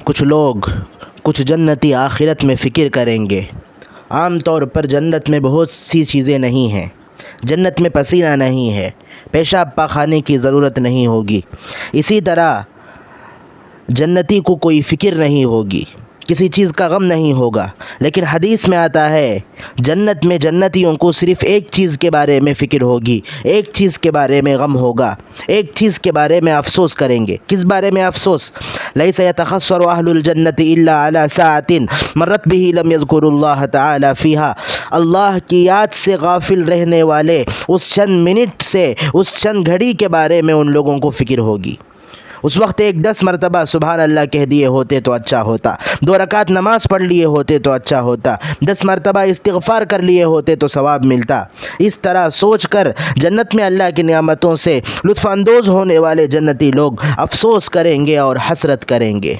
کچھ لوگ کچھ جنتی آخرت میں فکر کریں گے۔ عام طور پر جنت میں بہت سی چیزیں نہیں ہیں۔ جنت میں پسینہ نہیں ہے، پیشاب پاخانے کی ضرورت نہیں ہوگی۔ اسی طرح جنتی کو کوئی فکر نہیں ہوگی، کسی چیز کا غم نہیں ہوگا۔ لیکن حدیث میں آتا ہے جنت میں جنتیوں کو صرف ایک چیز کے بارے میں فکر ہوگی، ایک چیز کے بارے میں غم ہوگا، ایک چیز کے بارے میں افسوس کریں گے۔ کس بارے میں افسوس؟ لیس یتخسر اہل الجنت الا علی ساعۃ مرت به لم یذکروا اللہ تعالی فیہا۔ اللہ کی یاد سے غافل رہنے والے اس چند منٹ سے، اس چند گھڑی کے بارے میں ان لوگوں کو فکر ہوگی۔ اس وقت 10 مرتبہ سبحان اللہ کہہ دیے ہوتے تو اچھا ہوتا، 2 رکعت نماز پڑھ لیے ہوتے تو اچھا ہوتا، 10 مرتبہ استغفار کر لیے ہوتے تو ثواب ملتا۔ اس طرح سوچ کر جنت میں اللہ کی نعمتوں سے لطف اندوز ہونے والے جنتی لوگ افسوس کریں گے اور حسرت کریں گے۔